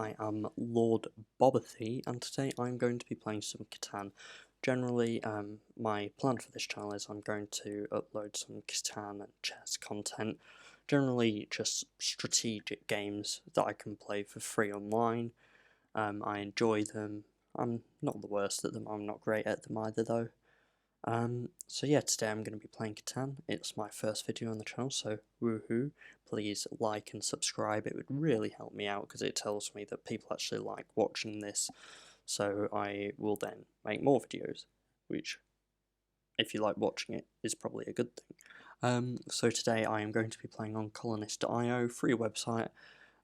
I am Lord Bobothy, and today I'm going to be playing some Catan. Generally, my plan for this channel is I'm going to upload some Catan and chess content, generally just strategic games that I can play for free online. I enjoy them. I'm not the worst at them, I'm not great at them either though. So yeah, today I'm going to be playing Catan. It's my first video on the channel, so woohoo. Please like and subscribe, it would really help me out because it tells me that people actually like watching this, so I will then make more videos, which, if you like watching it, is probably a good thing. So today I am going to be playing on colonist.io, free website.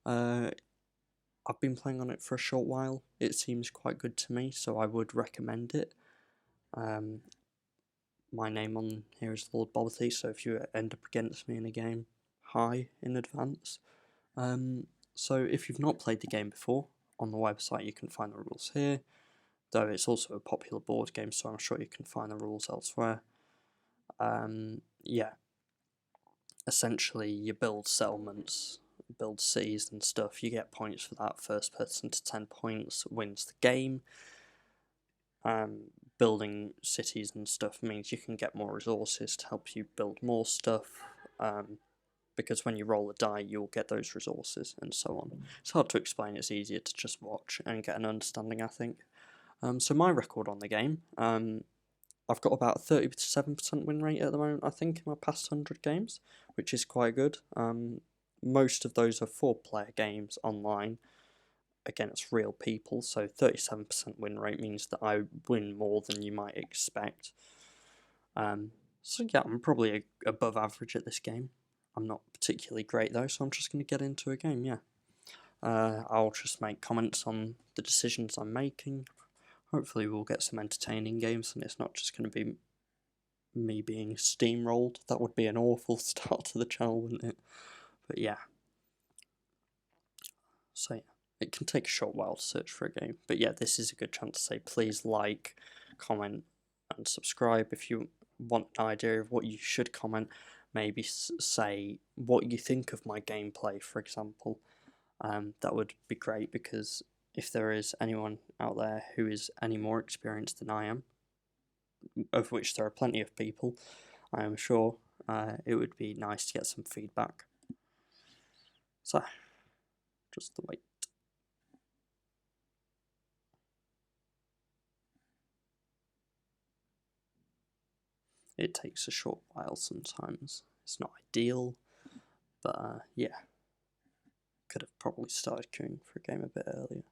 I've been playing on it for a short while, it seems quite good to me, so I would recommend it. My name on here is Lord Bobothy, so if you end up against me in a game, hi in advance. So if you've not played the game before, on the website you can find the rules here, though it's also a popular board game, so I'm sure you can find the rules elsewhere. Yeah, essentially you build settlements, build cities and stuff, you get points for that. First person to 10 points wins the game. Building cities and stuff means you can get more resources to help you build more stuff, because when you roll a die you'll get those resources and so on. It's hard to explain, it's easier to just watch and get an understanding, I think. So my record on the game, I've got about a 37% win rate at the moment, I think, in my past 100 games, which is quite good. Most of those are 4-player games online against real people, so 37% win rate means that I win more than you might expect. So yeah, I'm probably above average at this game. I'm not particularly great though, so I'm just going to get into a game, yeah. I'll just make comments on the decisions I'm making. Hopefully we'll get some entertaining games and it's not just going to be me being steamrolled. That would be an awful start to the channel, wouldn't it? But yeah. So yeah, it can take a short while to search for a game, but yeah, this is a good chance to say please like, comment and subscribe. If you want an idea of what you should comment, maybe say what you think of my gameplay, for example. That would be great, because if there is anyone out there who is any more experienced than I am, of which there are plenty of people, I am sure, it would be nice to get some feedback. So, just wait. It takes a short while sometimes. It's not ideal, but yeah. Could have probably started queuing for a game a bit earlier.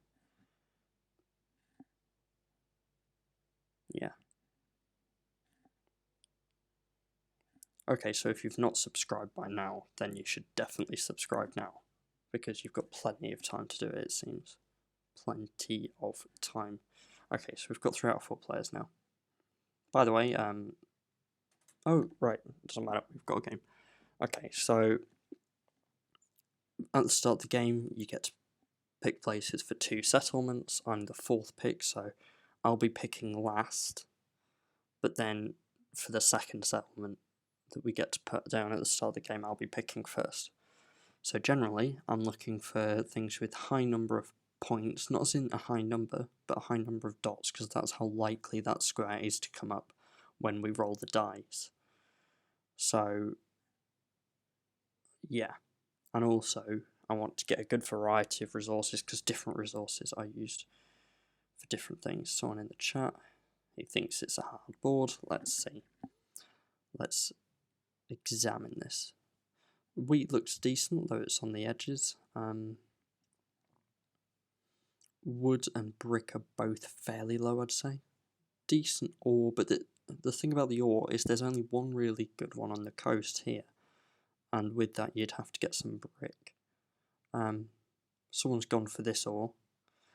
Yeah. Okay, so if you've not subscribed by now, then you should definitely subscribe now, because you've got plenty of time to do it, it seems. Plenty of time. Okay, so we've got 3 out of 4 players now. By the way, oh, right, doesn't matter, we've got a game. Okay, so at the start of the game, you get to pick places for 2 settlements. I'm the 4th pick, so I'll be picking last, but then for the 2nd settlement that we get to put down at the start of the game, I'll be picking first. So generally, I'm looking for things with high number of points, not as in a high number, but a high number of dots, because that's how likely that square is to come up when we roll the dice. So, yeah. And also, I want to get a good variety of resources, because different resources are used for different things. Someone in the chat, he thinks it's a hard board. Let's see. Let's examine this. Wheat looks decent, though it's on the edges. Wood and brick are both fairly low, I'd say. Decent ore, but the thing about the ore is there's only one really good one on the coast here, and with that you'd have to get some brick. Someone's gone for this ore.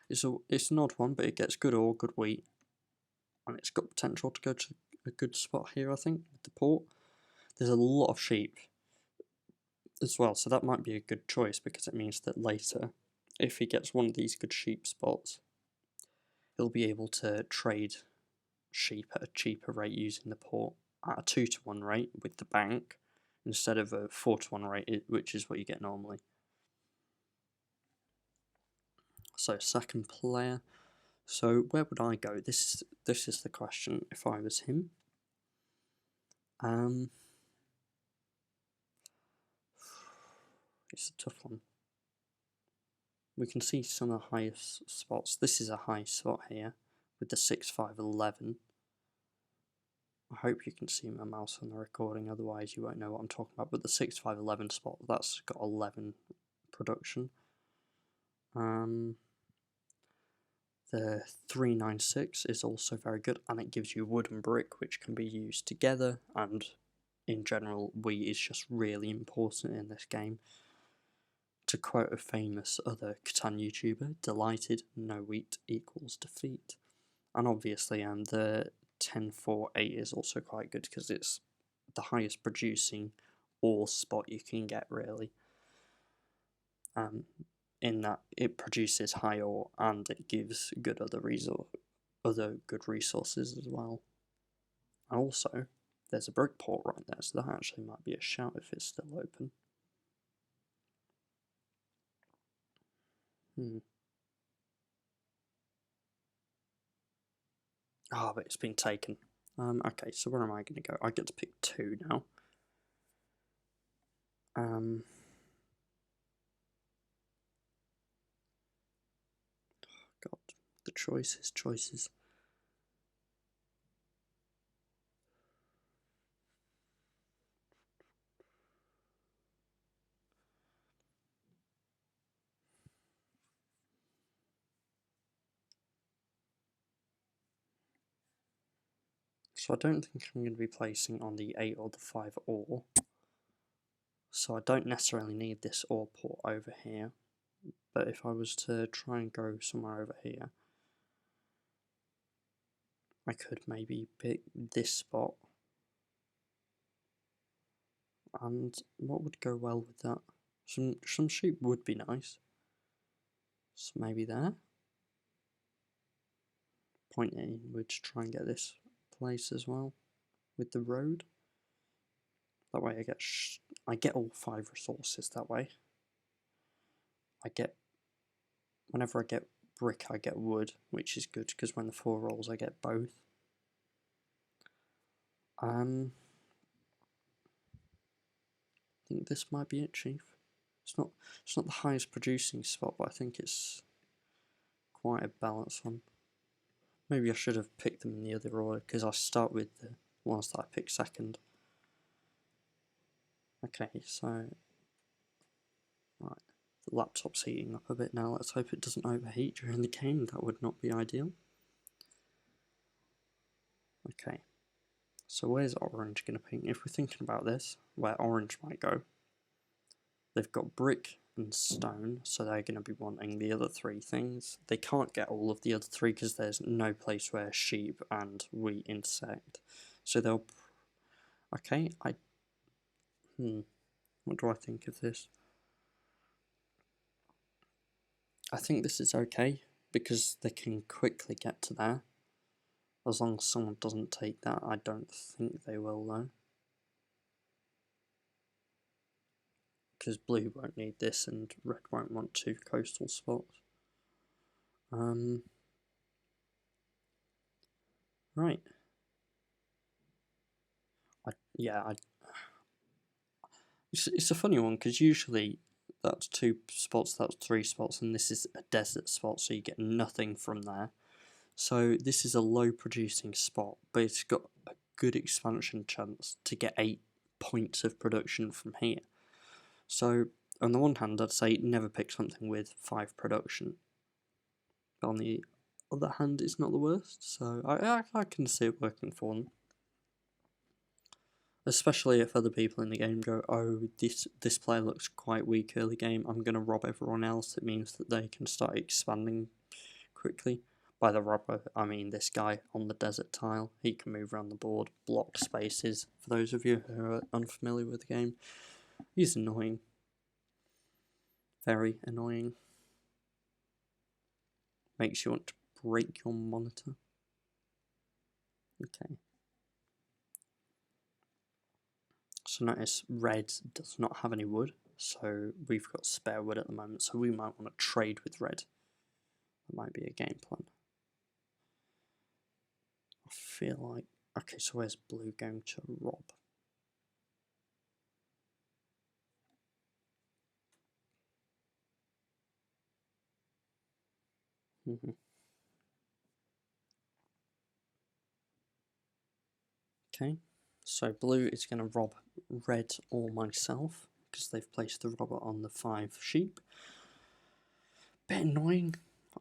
It's an odd one, but it gets good ore, good wheat, and it's got potential to go to a good spot here, I think, with the port. There's a lot of sheep as well, so that might be a good choice, because it means that later, if he gets one of these good sheep spots, he'll be able to trade sheep at a cheaper rate using the port at a 2-to-1 rate with the bank, instead of a 4-to-1 rate, which is what you get normally. So second player. So where would I go? This is the question if I was him. It's a tough one. We can see some of the highest spots. This is a high spot here with the 6-5-11. I hope you can see my mouse on the recording, otherwise you won't know what I'm talking about. But the 6-5-11 spot, that's got 11 production. The 396 is also very good, and it gives you wood and brick, which can be used together, and in general, wheat is just really important in this game. To quote a famous other Catan YouTuber, delighted, no wheat equals defeat. And obviously the 10-4-8 is also quite good because it's the highest producing ore spot you can get, really. In that it produces high ore and it gives good other good resources as well. And also, there's a brick port right there, so that actually might be a shout if it's still open. Ah, but it's been taken. Okay, so where am I going to go? I get to pick 2 now. God, the choices. So I don't think I'm going to be placing on the 8 or the 5 ore. So I don't necessarily need this ore port over here. But if I was to try and go somewhere over here, I could maybe pick this spot. And what would go well with that? Some sheep would be nice. So maybe there. Point it inward to try and get this place as well with the road. That way I get all 5 resources that way. Whenever I get brick, I get wood, which is good because when the 4 rolls, I get both. I think this might be it, Chief. It's not the highest producing spot, but I think it's quite a balanced one. Maybe I should have picked them in the other order because I start with the ones that I picked second. Okay, so right, the laptop's heating up a bit now. Let's hope it doesn't overheat during the game. That would not be ideal. Okay, so where's orange going to ping? If we're thinking about this, where orange might go, they've got brick and stone, so they're going to be wanting the other 3 things. They can't get all of the other 3 because there's no place where sheep and wheat intersect. So they'll... Okay, what do I think of this? I think this is okay, because they can quickly get to there. As long as someone doesn't take that, I don't think they will though. Because blue won't need this and red won't want 2 coastal spots. Right. It's a funny one because usually that's 2 spots, that's 3 spots, and this is a desert spot, so you get nothing from there. So this is a low producing spot, but it's got a good expansion chance to get 8 points of production from here. So on the one hand, I'd say never pick something with 5 production. But on the other hand, it's not the worst, so I can see it working for them. Especially if other people in the game go, oh, this player looks quite weak early game, I'm going to rob everyone else. It means that they can start expanding quickly. By the robber, I mean this guy on the desert tile. He can move around the board, block spaces. For those of you who are unfamiliar with the game, he's annoying. Very annoying. Makes you want to break your monitor. Okay. So notice red does not have any wood, so we've got spare wood at the moment, so we might want to trade with red. might be a game plan. I feel like... Okay, so where's blue going to rob? Okay, so blue is going to rob red or myself, because they've placed the robber on the 5 sheep. Bit annoying.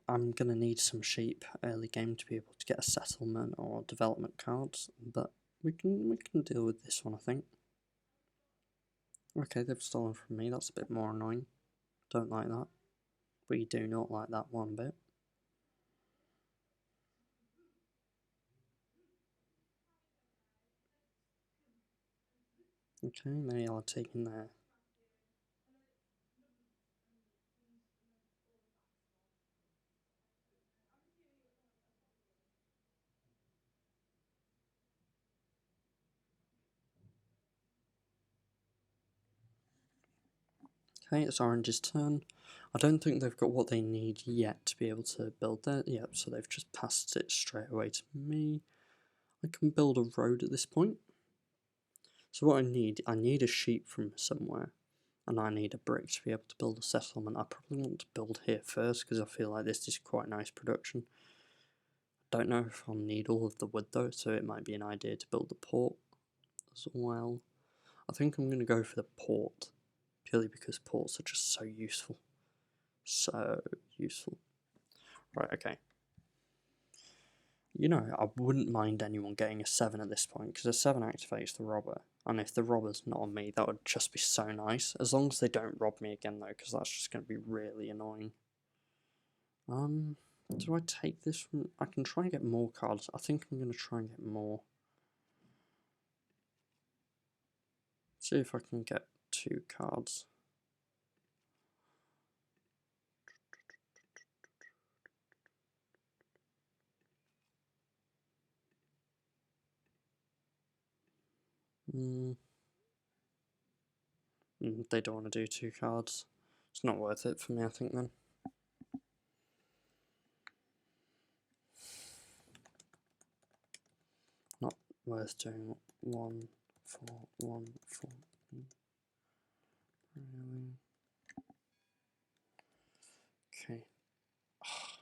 I'm going to need some sheep early game to be able to get a settlement or development cards, but we can deal with this one, I think. Okay, they've stolen from me, that's a bit more annoying. Don't like that. We do not like that one bit. Okay, they are taking their... Okay, it's Orange's turn. I don't think they've got what they need yet to be able to build that. Yep, so they've just passed it straight away to me. I can build a road at this point. So what I need a sheep from somewhere, and I need a brick to be able to build a settlement. I probably want to build here first because I feel like this is quite nice production. Don't know if I'll need all of the wood though, so it might be an idea to build the port as well. I think I'm going to go for the port, purely because ports are just so useful. So useful. Right, okay. You know, I wouldn't mind anyone getting a 7 at this point, because a 7 activates the robber, and if the robber's not on me, that would just be so nice. As long as they don't rob me again, though, because that's just going to be really annoying. Do I take this one? I can try and get more cards. I think I'm going to try and get more. See if I can get 2 cards. They don't want to do 2 cards. It's not worth it for me, I think, then. Not worth doing 1, 4, 1, 4. Really? Okay.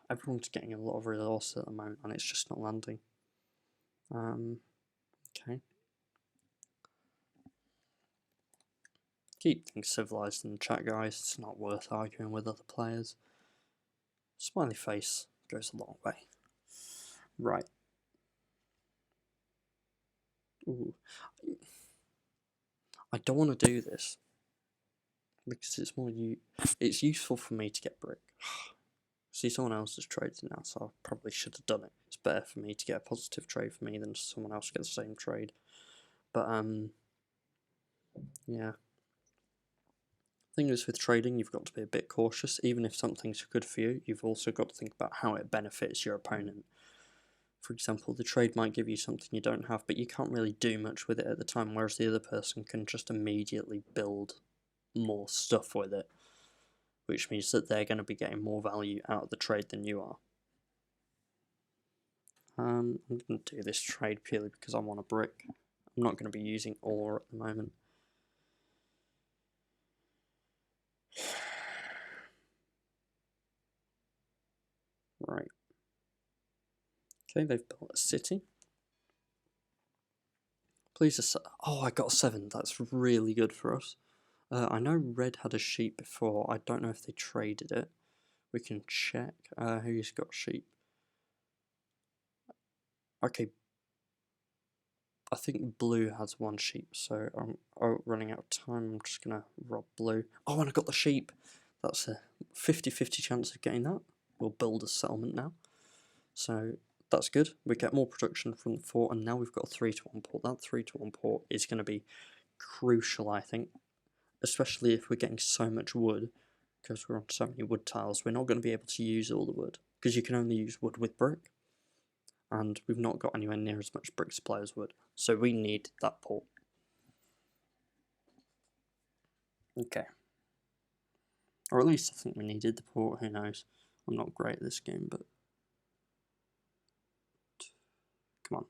Everyone's getting a lot of resources at the moment, and it's just not landing. Okay. Keep things civilized in the chat, guys. It's not worth arguing with other players. Smiley face goes a long way. Right. Ooh. I don't want to do this because it's useful for me to get brick. See, someone else has traded now, so I probably should have done it. It's better for me to get a positive trade for me than someone else get the same trade. But yeah. Thing is, with trading, you've got to be a bit cautious. Even if something's good for you, you've also got to think about how it benefits your opponent. For example, the trade might give you something you don't have, but you can't really do much with it at the time, whereas the other person can just immediately build more stuff with it, which means that they're going to be getting more value out of the trade than you are. I'm going to do this trade purely because I want a brick. I'm not going to be using ore at the moment. Right. Okay, they've built a city. Please, oh, I got 7. That's really good for us. I know red had a sheep before. I don't know if they traded it. We can check. Who's got sheep? Okay. I think blue has 1 sheep, so I'm running out of time. I'm just going to rob blue. Oh, and I got the sheep. That's a 50-50 chance of getting that. We'll build a settlement now. So that's good. We get more production from the fort, and now we've got a 3-to-1 port. That 3-to-1 port is going to be crucial, I think. Especially if we're getting so much wood, because we're on so many wood tiles, we're not going to be able to use all the wood, because you can only use wood with brick, and we've not got anywhere near as much brick supply as wood, so we need that port. Okay. Or at least I think we needed the port, who knows. I'm not great at this game, but come on.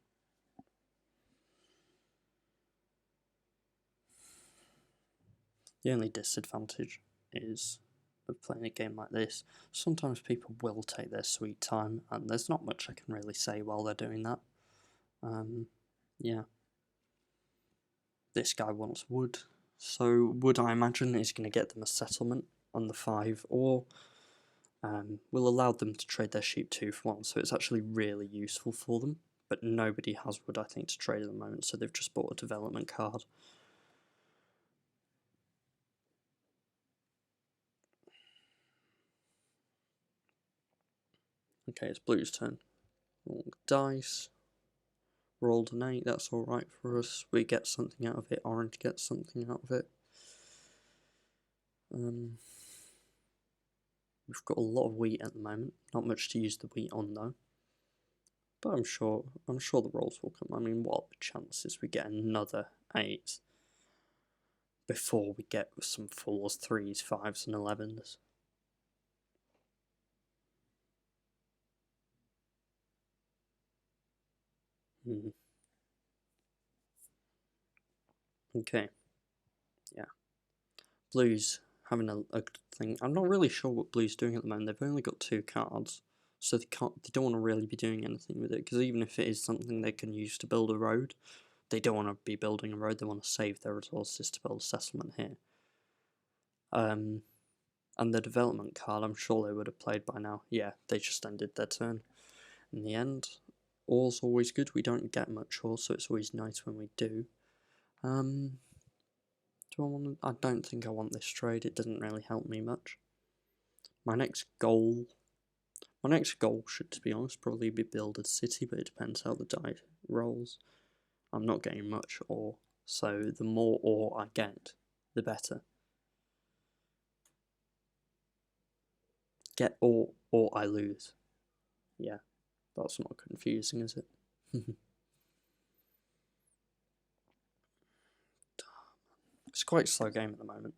The only disadvantage is of playing a game like this. Sometimes people will take their sweet time, and there's not much I can really say while they're doing that. Yeah. This guy wants wood, so wood, I imagine, is going to get them a settlement on the 5, or will allow them to trade their sheep 2 for 1, so it's actually really useful for them. But nobody has wood, I think, to trade at the moment, so they've just bought a development card. Okay, it's blue's turn. Roll dice. Rolled an 8, that's alright for us. We get something out of it, orange gets something out of it. We've got a lot of wheat at the moment, not much to use the wheat on though. But I'm sure the rolls will come. I mean, what are the chances we get another 8 before we get some 4s, 3s, 5s and 11s? Okay. Yeah. Blue's having a good thing. I'm not really sure what Blue's doing at the moment. They've only got 2 cards, so they don't want to really be doing anything with it, because even if it is something they can use to build a road, they don't want to be building a road. They want to save their resources to build a settlement here. And the development card, I'm sure they would have played by now. Yeah, they just ended their turn. In the end, ore's always good. We don't get much ore, so it's always nice when we do. Do I want? I don't think I want this trade. It doesn't really help me much. My next goal should, to be honest, probably be build a city, but it depends how the die rolls. I'm not getting much ore, so the more ore I get, the better. Get ore or I lose. Yeah, that's not confusing, is it? It's quite a slow game at the moment.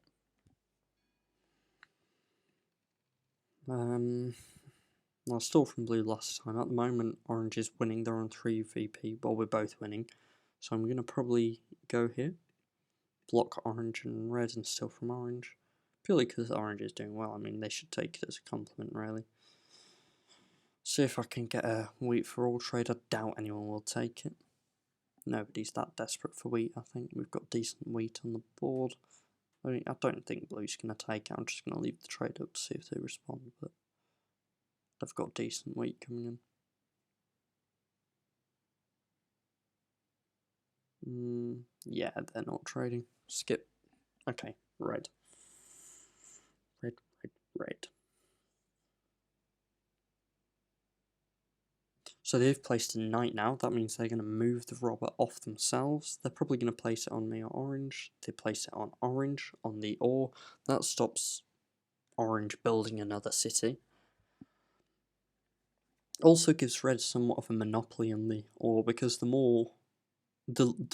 I stole from blue last time. At the moment, orange is winning. They're on 3 VP. Well, we're both winning. So I'm going to probably go here. Block orange and red and steal from orange. Purely because orange is doing well. I mean, they should take it as a compliment, really. See if I can get a wheat for all trade. I doubt anyone will take it. Nobody's that desperate for wheat, I think. We've got decent wheat on the board. I mean, I don't think blue's going to take it. I'm just going to leave the trade up to see if they respond, but they've got decent wheat coming in. Yeah, they're not trading. Skip. Okay, red. Red, red, red. So they've placed a knight now. That means they're going to move the robber off themselves. They're probably going to place it on me or orange. They place it on orange, on the ore. That stops orange building another city. Also gives red somewhat of a monopoly on the ore, because the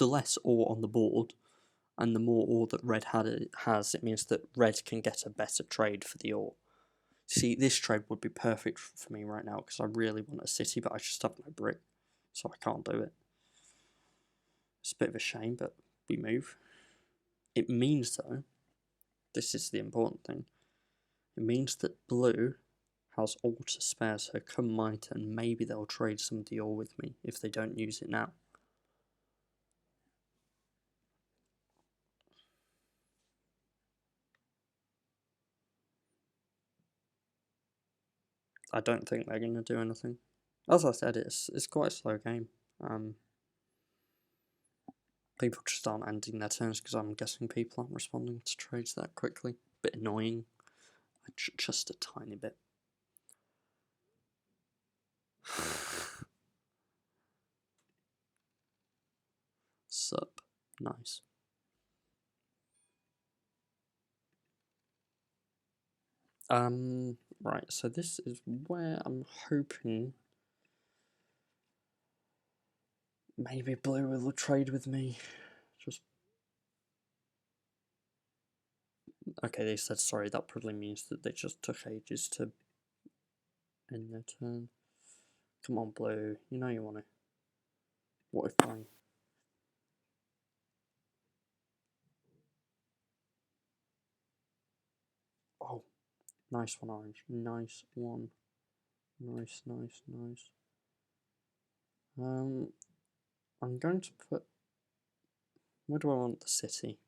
less ore on the board, and the more ore that red has, it means that red can get a better trade for the ore. See, this trade would be perfect for me right now, because I really want a city, but I just have no brick, so I can't do it. It's a bit of a shame, but we move. It means, though, this is the important thing, it means that blue has ore to spare, so come my turn, maybe they'll trade some of the ore with me if they don't use it now. I don't think they're going to do anything. As I said, it's quite a slow game. People just aren't ending their turns because I'm guessing people aren't responding to trades that quickly. Bit annoying. Just a tiny bit. Sup. Nice. Right, so this is where I'm hoping maybe blue will trade with me. Just okay, they said sorry, that probably means that they just took ages to in their turn. Come on, blue. You know you want to. What if I... Oh, nice one, orange. Nice one. Nice, nice, nice. I'm going to put... Where do I want the city?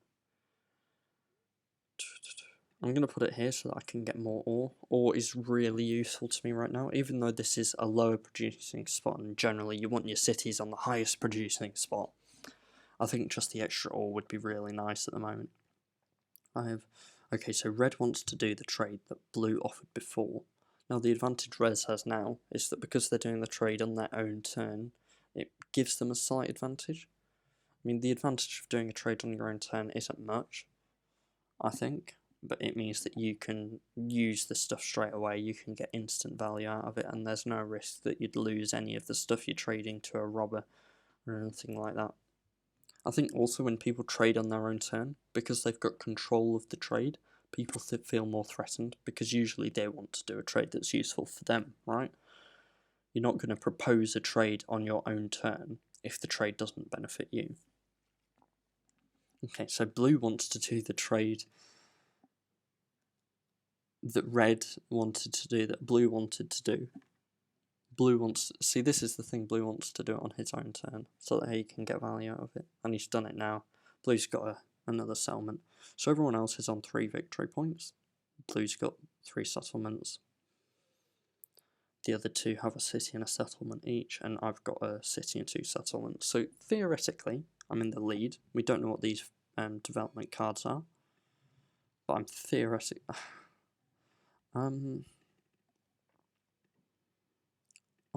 I'm going to put it here so that I can get more ore. Ore is really useful to me right now, even though this is a lower producing spot, and generally you want your cities on the highest producing spot. I think just the extra ore would be really nice at the moment. Okay, so red wants to do the trade that blue offered before. Now the advantage red has now is that because they're doing the trade on their own turn, it gives them a slight advantage. I mean, the advantage of doing a trade on your own turn isn't much, I think, but it means that you can use the stuff straight away, you can get instant value out of it, and there's no risk that you'd lose any of the stuff you're trading to a robber or anything like that. I think also when people trade on their own turn, because they've got control of the trade, people feel more threatened, because usually they want to do a trade that's useful for them, right? You're not going to propose a trade on your own turn if the trade doesn't benefit you. Okay, so blue wants to do the trade that red wanted to do, that blue wanted to do. Blue wants... See, this is the thing, blue wants to do it on his own turn, so that he can get value out of it, and he's done it now. Blue's got another settlement. So everyone else is on 3 victory points. Blue's got 3 settlements. The other 2 have a city and a settlement each, and I've got a city and 2 settlements. So theoretically, I'm in the lead. We don't know what these development cards are, but I'm theoretically... I'm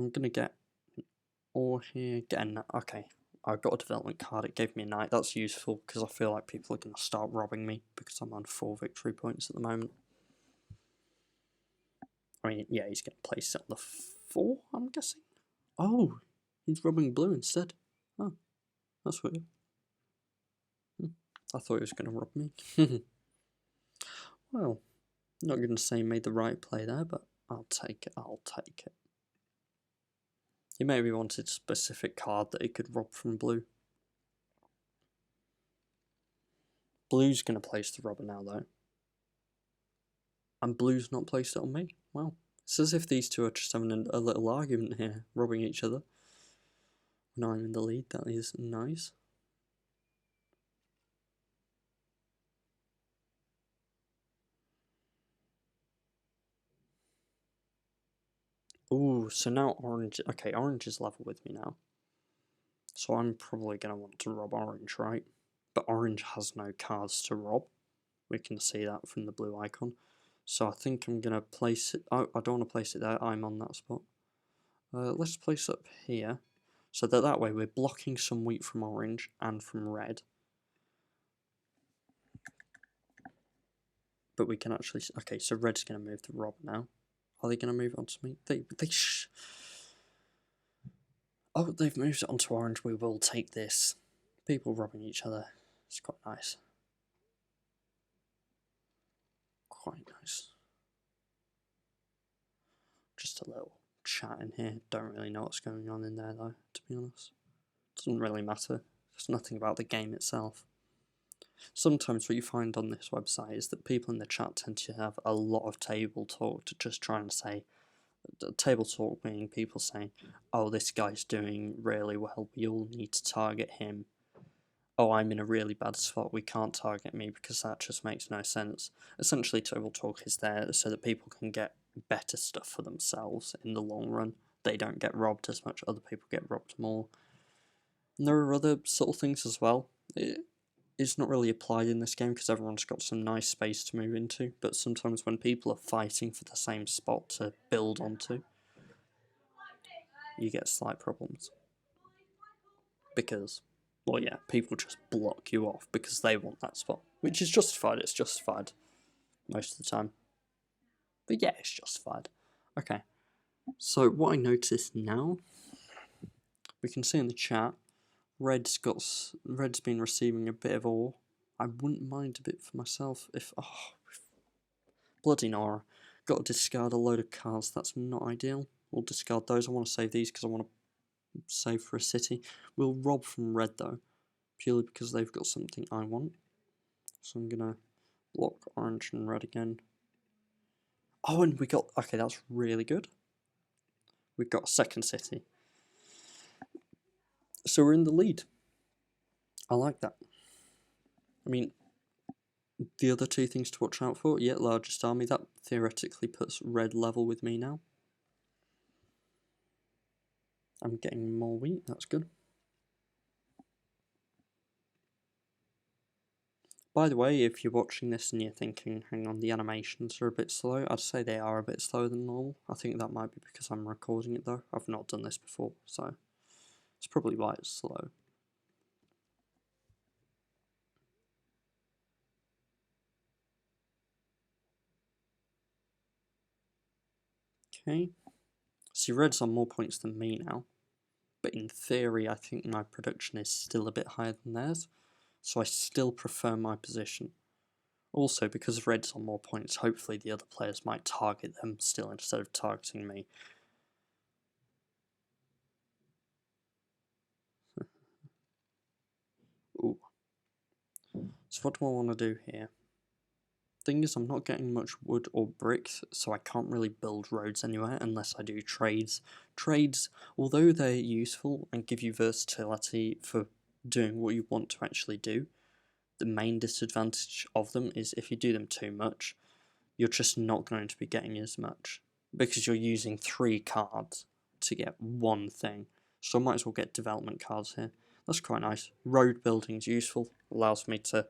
gonna get ore here, okay. I got a development card, it gave me a knight, that's useful because I feel like people are going to start robbing me because I'm on 4 victory points at the moment. I mean, yeah, he's going to place it on the 4, I'm guessing. Oh, he's robbing blue instead. Oh, that's weird. I thought he was going to rob me. Well, not going to say he made the right play there, but I'll take it, I'll take it. He maybe wanted a specific card that he could rob from blue. Blue's going to place the robber now, though. And blue's not placed it on me. Wow. It's as if these two are just having a little argument here, robbing each other. When I'm in the lead, that is nice. Ooh, so now orange... Okay, orange is level with me now. So I'm probably going to want to rob orange, right? But orange has no cards to rob. We can see that from the blue icon. So I think I'm going to place it... Oh, I don't want to place it there, I'm on that spot. Let's place it up here. So that way we're blocking some wheat from orange and from red. But we can actually... Okay, so red's going to move to rob now. Are they going to move it onto me? Oh, they've moved it onto orange. We will take this. People robbing each other. It's quite nice. Quite nice. Just a little chat in here. Don't really know what's going on in there though, to be honest. Doesn't really matter. There's nothing about the game itself. Sometimes what you find on this website is that people in the chat tend to have a lot of table talk to just try and say... Table talk meaning people saying, oh, this guy's doing really well, we all need to target him. Oh, I'm in a really bad spot, we can't target me, because that just makes no sense. Essentially, table talk is there so that people can get better stuff for themselves in the long run. They don't get robbed as much, other people get robbed more. And there are other subtle things as well. It's not really applied in this game because everyone's got some nice space to move into, but sometimes when people are fighting for the same spot to build onto, you get slight problems. Because, well, yeah, people just block you off because they want that spot, which is justified. It's justified most of the time. But yeah, it's justified. Okay, so what I notice now, we can see in the chat, Red's been receiving a bit of ore. I wouldn't mind a bit for myself if... Oh, bloody Nora. Got to discard a load of cards, that's not ideal. We'll discard those. I want to save these because I want to save for a city. We'll rob from red though, purely because they've got something I want. So I'm going to block orange and red again. Oh, and we got... Okay, that's really good. We've got a second city. So we're in the lead. I like that. I mean, the other two things to watch out for, yeah, largest army, that theoretically puts red level with me now. I'm getting more wheat, that's good. By the way, if you're watching this and you're thinking, hang on, the animations are a bit slow, I'd say they are a bit slower than normal. I think that might be because I'm recording it though. I've not done this before, so it's probably why it's slow. Okay. See, red's on more points than me now, but in theory I think my production is still a bit higher than theirs, so I still prefer my position. Also, because red's on more points, hopefully the other players might target them still instead of targeting me. Ooh. So what do I want to do here? Thing is, I'm not getting much wood or bricks, so I can't really build roads anywhere unless I do trades. Trades, although they're useful and give you versatility for doing what you want to actually do, the main disadvantage of them is if you do them too much, you're just not going to be getting as much, because you're using 3 cards to get one thing. So I might as well get development cards here. That's quite nice. Road building's useful, allows me to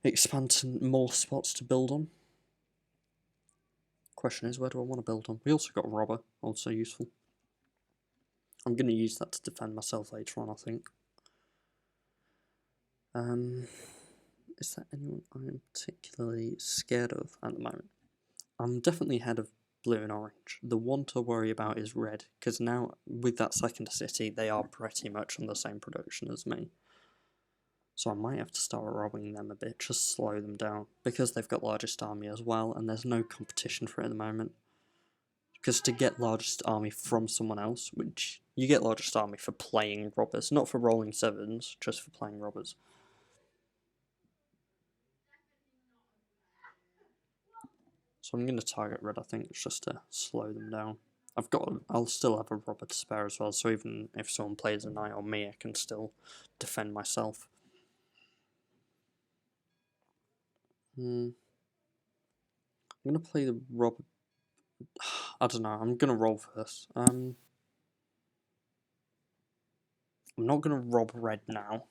expand to more spots to build on. Question is, where do I want to build on? We also got robber, also useful. I'm going to use that to defend myself later on, I think. Is there anyone I am particularly scared of at the moment? I'm definitely ahead of blue and orange. The one to worry about is red, because now with that second city, they are pretty much on the same production as me. So I might have to start robbing them a bit, just slow them down, because they've got largest army as well, and there's no competition for it at the moment. Because to get largest army from someone else, which you get largest army for playing robbers, not for rolling sevens, just for playing robbers. So I'm going to target red, I think, just to slow them down. I'll still have a robber to spare as well, so even if someone plays a knight on me, I can still defend myself. I'm going to play the robber. I don't know, I'm going to roll first. I'm not going to rob red now.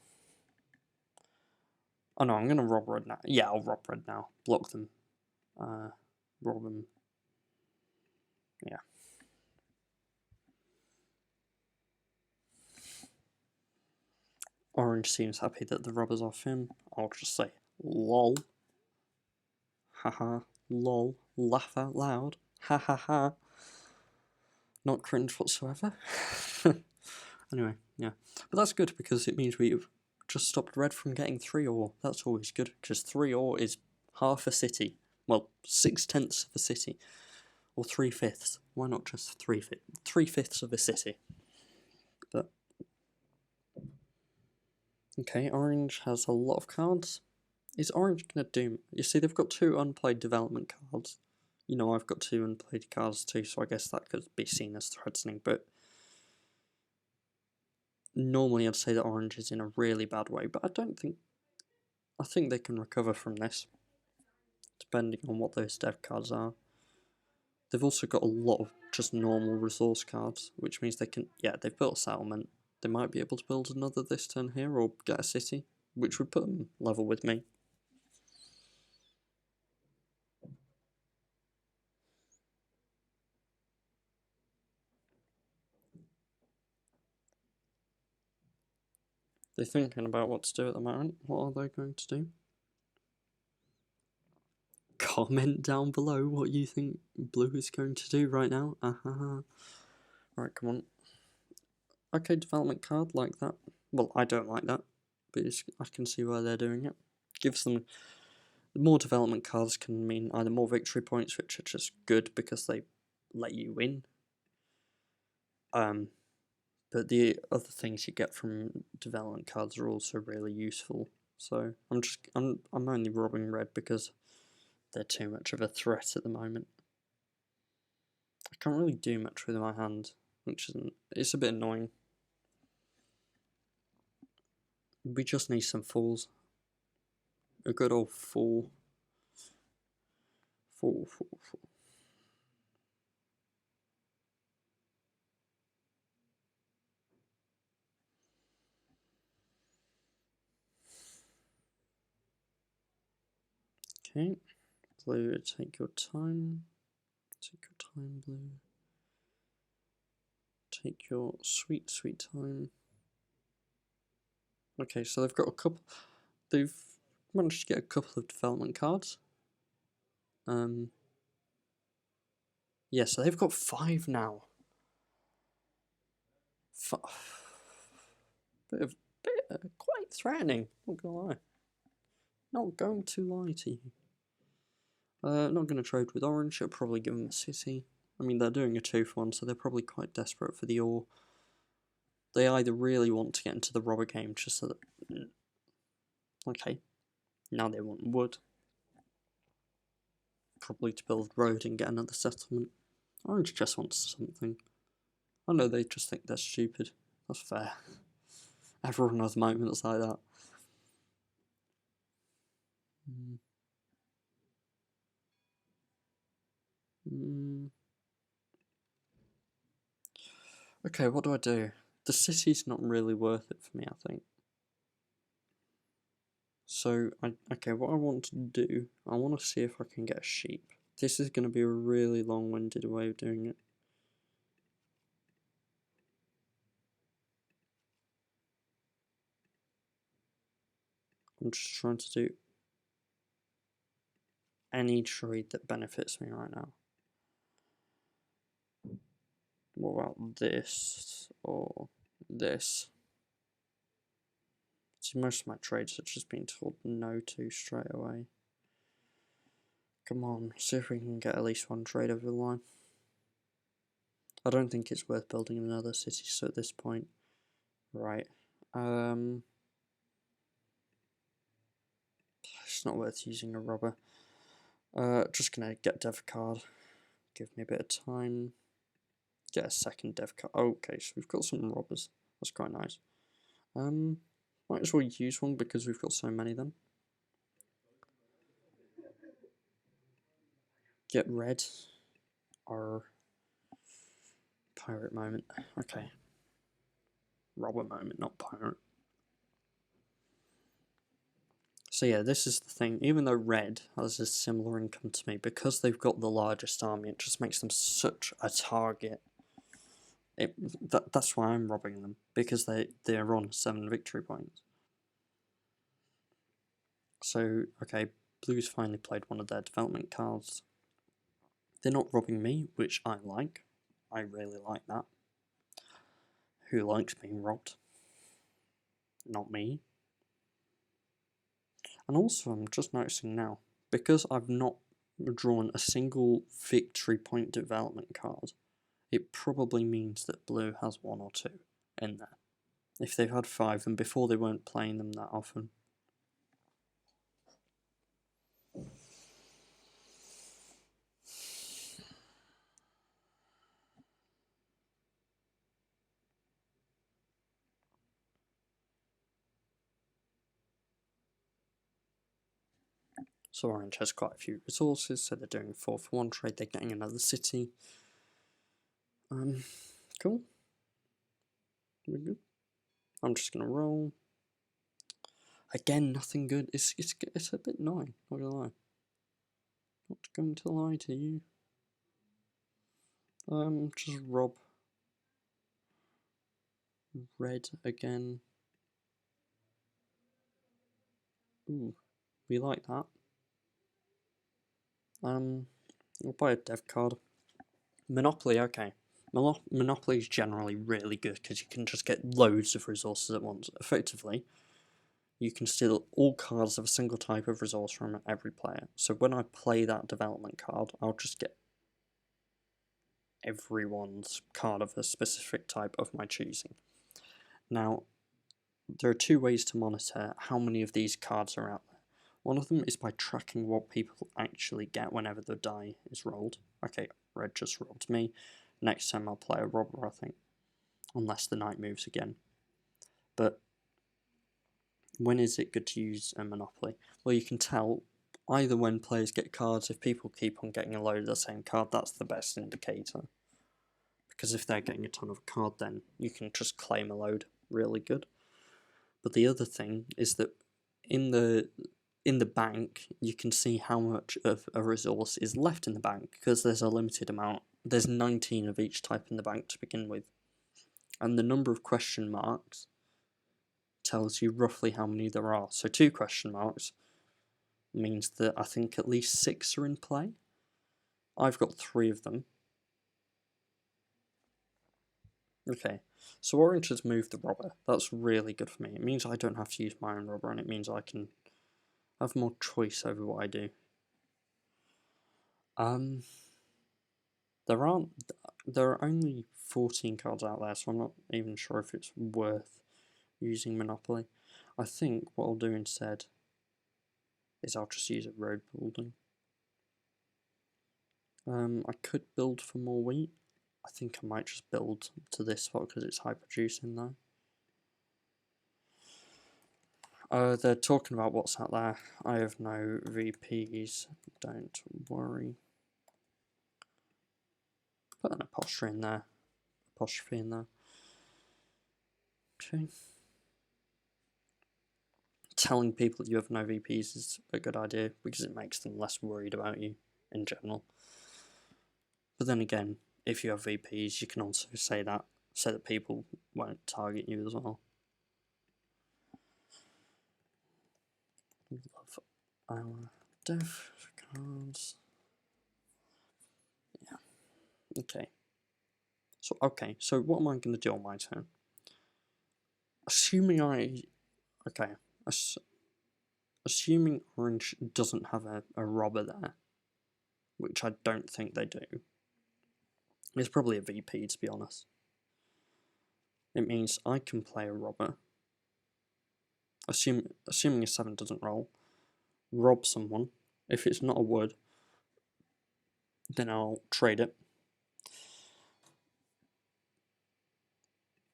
Oh no, I'm going to rob red now. Yeah, I'll rob red now. Block them. Rob them. Yeah. Orange seems happy that the robber's off him. I'll just say, lol. Haha, lol. Laugh out loud. Ha ha ha. Not cringe whatsoever. Anyway, yeah. But that's good because it means we've just stopped red from getting 3 ore. That's always good, because 3 ore is half a city. Well, 6/10 of a city. Or 3/5. Why not just 3/5? 3/5 of a city. But okay, orange has a lot of cards. Is orange gonna do... You see, they've got 2 unplayed development cards. You know, I've got 2 unplayed cards too, so I guess that could be seen as threatening, but normally I'd say that orange is in a really bad way, but I don't think... I think they can recover from this, depending on what those dev cards are. They've also got a lot of just normal resource cards, which means they can... Yeah, they've built a settlement. They might be able to build another this turn here, or get a city, which would put them level with me. They're thinking about what to do at the moment. What are they going to do? Comment down below what you think blue is going to do right now. Alright, come on. Okay, development card, like that. Well, I don't like that, but I can see why they're doing it. Gives them more development cards can mean either more victory points, which are just good because they let you win. But the other things you get from development cards are also really useful. So I'm only robbing red because they're too much of a threat at the moment. I can't really do much with my hand, it's a bit annoying. We just need some fools. A good old fool. Fool. Okay, blue, take your time. Take your time, blue. Take your sweet, sweet time. Okay, so they've got a couple. They've managed to get a couple of development cards. Yeah, so they've got 5 now. Quite threatening. Not gonna lie. Not going to lie to you. Not gonna trade with orange. I'll probably give them a city. I mean, they're doing a 2-for-1, so they're probably quite desperate for the ore. They either really want to get into the robber game just so that. Okay. Now they want wood. Probably to build road and get another settlement. Orange just wants something. I know they just think they're stupid. That's fair. Everyone has moments like that. Okay, what do I do? The city's not really worth it for me, I think. So, okay, what I want to do, I want to see if I can get a sheep. This is going to be a really long-winded way of doing it. I'm just trying to do any trade that benefits me right now. What about this or this? See, most of my trades have just been told no to straight away. Come on, see if we can get at least one trade over the line. I don't think it's worth building another city so at this point. Right. It's not worth using a robber. Just gonna get dev card. Give me a bit of time. Get a second dev card. Okay, so we've got some robbers. That's quite nice. Might as well use one because we've got so many of them. Get red. Or pirate moment. Okay. Robber moment, not pirate. So yeah, this is the thing. Even though red has a similar income to me, because they've got the largest army, it just makes them such a target. That's why I'm robbing them, because they're on 7 victory points. So, okay, blue's finally played one of their development cards. They're not robbing me, which I like. I really like that. Who likes being robbed? Not me. And also, I'm just noticing now, because I've not drawn a single victory point development card, it probably means that blue has 1 or 2 in there. If they've had 5, and before they weren't playing them that often. So orange has quite a few resources, so they're doing a 4-for-1 trade, they're getting another city. Cool. We're good. I'm just gonna roll. Again, nothing good. It's a bit annoying, not gonna lie. Not going to lie to you. Just rob red again. Ooh, we like that. We'll buy a dev card. Monopoly, okay. Monopoly is generally really good because you can just get loads of resources at once. Effectively, you can steal all cards of a single type of resource from every player. So when I play that development card, I'll just get everyone's card of a specific type of my choosing. Now, there are two ways to monitor how many of these cards are out there. One of them is by tracking what people actually get whenever the die is rolled. Okay, red just rolled me. Next time I'll play a robber, I think. Unless the knight moves again. But when is it good to use a Monopoly? Well, you can tell either when players get cards, if people keep on getting a load of the same card, that's the best indicator. Because if they're getting a ton of a card, then you can just claim a load really good. But the other thing is that in the bank, you can see how much of a resource is left in the bank, because there's a limited amount. There's 19 of each type in the bank to begin with. And the number of question marks tells you roughly how many there are. So 2 question marks means that I think at least 6 are in play. I've got 3 of them. Okay, so orange has moved the robber. That's really good for me. It means I don't have to use my own robber, and it means I can have more choice over what I do. There are only 14 cards out there, so I'm not even sure if it's worth using Monopoly. I think what I'll do instead is I'll just use a road building. I could build for more wheat. I think I might just build to this spot because it's high producing though. They're talking about what's out there. I have no VPs, don't worry. Put an apostrophe in there. Okay. Telling people you have no VPs is a good idea because it makes them less worried about you in general. But then again, if you have VPs, you can also say that so that people won't target you as well. Love our dev cards. Yeah. Okay. So what am I going to do on my turn? Assuming orange doesn't have a robber there, which I don't think they do. It's probably a VP, to be honest. It means I can play a robber, assuming a 7 doesn't roll, rob someone. If it's not a wood, then I'll trade it.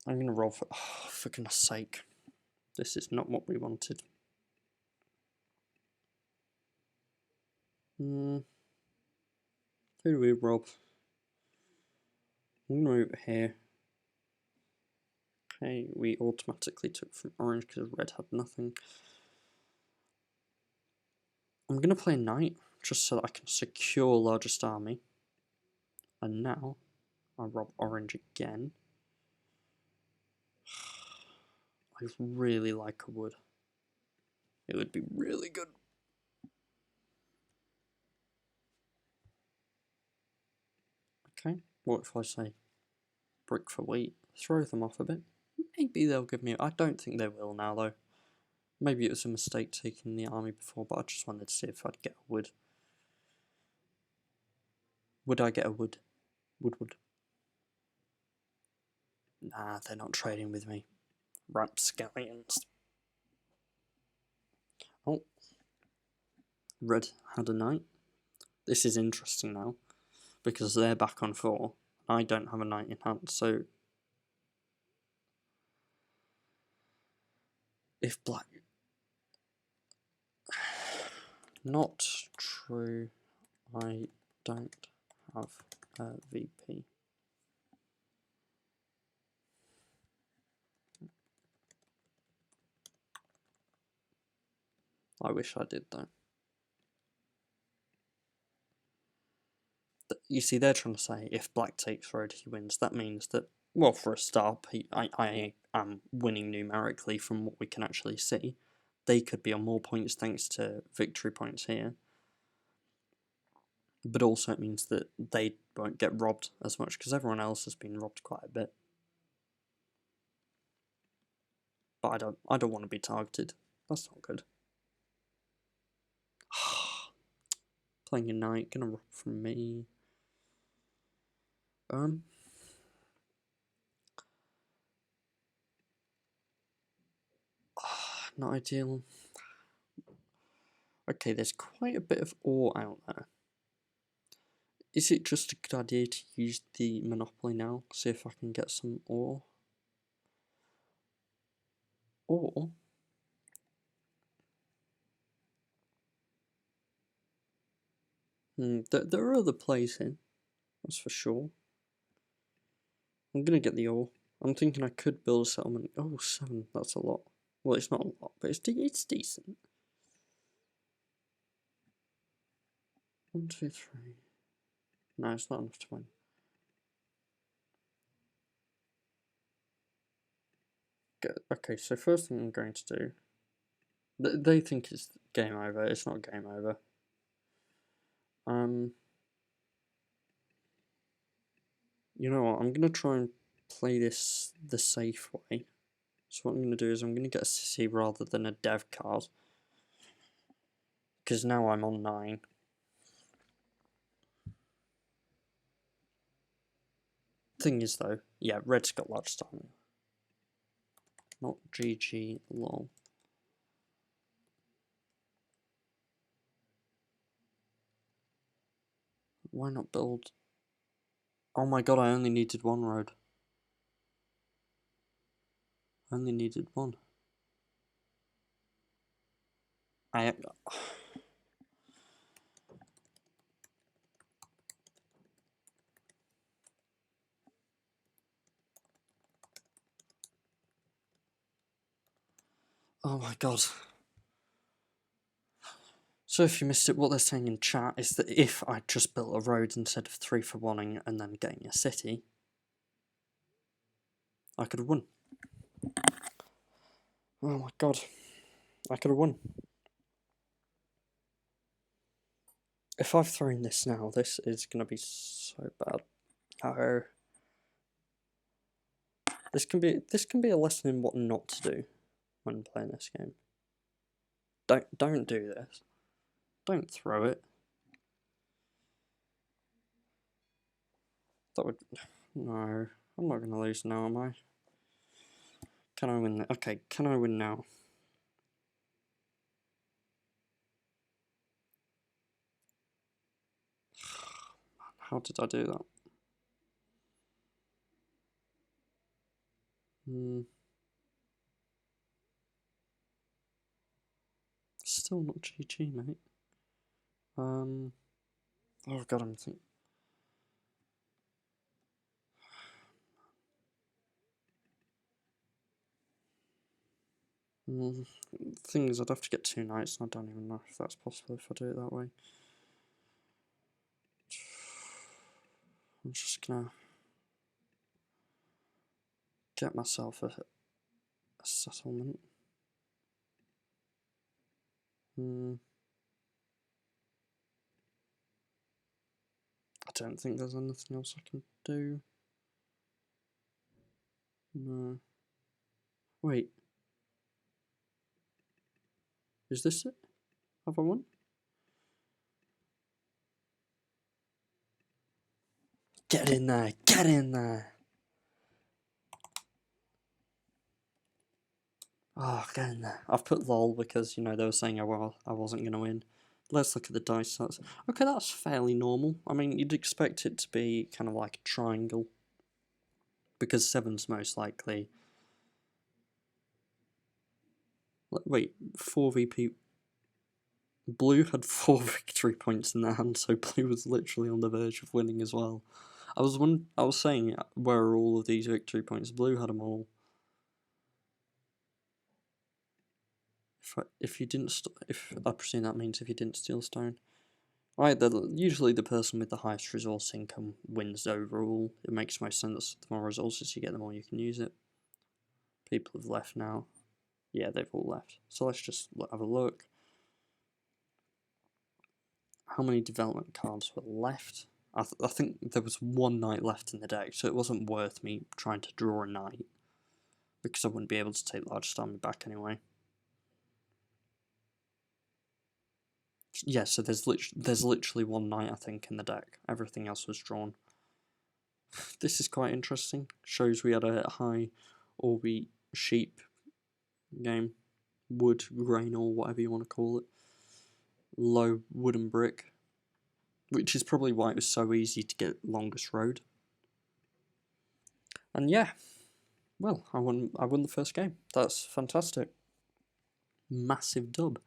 I'm going to roll for goodness sake. This is not what we wanted. Who do we rob? I'm going to move it here. Okay, we automatically took from orange because red had nothing. I'm going to play knight just so that I can secure largest army. And now I rob orange again. I really like a wood. It would be really good. Okay, what if I say brick for wheat? Throw them off a bit. Maybe they'll give me... I don't think they will now though. Maybe it was a mistake taking the army before, but I just wanted to see if I'd get a wood. Would I get a wood? Wood. Nah, they're not trading with me. Rapscallions. Oh. Red had a knight. This is interesting now, because they're back on 4. I don't have a knight in hand, so... If black... Not true. I don't have a VP. I wish I did though. You see, they're trying to say if black takes road, he wins. That means that, well, for a start, I am winning numerically from what we can actually see. They could be on more points thanks to victory points here. But also it means that they won't get robbed as much because everyone else has been robbed quite a bit. But I don't want to be targeted. That's not good. Playing a knight, gonna rob from me. Not ideal. Okay, there's quite a bit of ore out there. Is it just a good idea to use the monopoly now? See if I can get some ore. Or there are other plays here, that's for sure. I'm gonna get the ore. I'm thinking I could build a settlement. Oh, 7, that's a lot. Well, it's not a lot, but it's decent. 1, 2, 3. No, it's not enough to win. Okay, so first thing I'm going to do. They think it's game over. It's not game over. You know what? I'm gonna try and play this the safe way. So what I'm gonna do is I'm gonna get a city rather than a dev card, because now I'm on 9. Thing is though, yeah, red's got large stamina. Not GG, lol. Why not build? Oh my god, I only needed 1 road. I only needed 1. Oh my god. So if you missed it, what they're saying in chat is that if I just built a road instead of 3 for 1 and then getting a city, I could have won. Oh my god. I could have won. If I've thrown this now, this is going to be so bad. Oh. This can be a lesson in what not to do when playing this game. Don't do this. Don't throw it. That would... No. I'm not going to lose now, am I? Can I win? Okay, can I win now? How did I do that? Still not GG, mate. Oh god, I'm thinking... The thing is, I'd have to get 2 knights, and I don't even know if that's possible if I do it that way. I'm just gonna get myself a settlement. I don't think there's anything else I can do. No. Wait. Is this it? Have I won? Get in there! Get in there! Oh, get in there. I've put lol because, you know, they were saying I wasn't going to win. Let's look at the dice stats. Okay, that's fairly normal. I mean, you'd expect it to be kind of like a triangle, because 7's most likely... Wait, 4 VP... Blue had 4 victory points in their hand, so blue was literally on the verge of winning as well. I was saying, where are all of these victory points? Blue had them all. If you didn't, if I presume that means if you didn't steal stone. Right, usually the person with the highest resource income wins overall. It makes most sense. The more resources you get, the more you can use it. People have left now. Yeah, they've all left. So let's just have a look. How many development cards were left? I think there was 1 knight left in the deck, so it wasn't worth me trying to draw a knight, because I wouldn't be able to take large stamina back anyway. Yeah, so there's literally one knight, I think, in the deck. Everything else was drawn. This is quite interesting. Shows we had a high or wheat sheep game. Wood, grain, or whatever you want to call it. Low wooden brick. Which is probably why it was so easy to get longest road. And yeah, well, I won the first game. That's fantastic. Massive dub.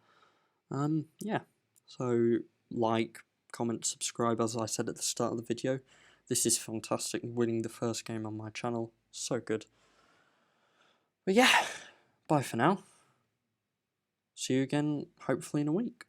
Yeah. So like, comment, subscribe, as I said at the start of the video. This is fantastic, winning the first game on my channel. So good. But yeah, bye for now. See you again, hopefully in a week.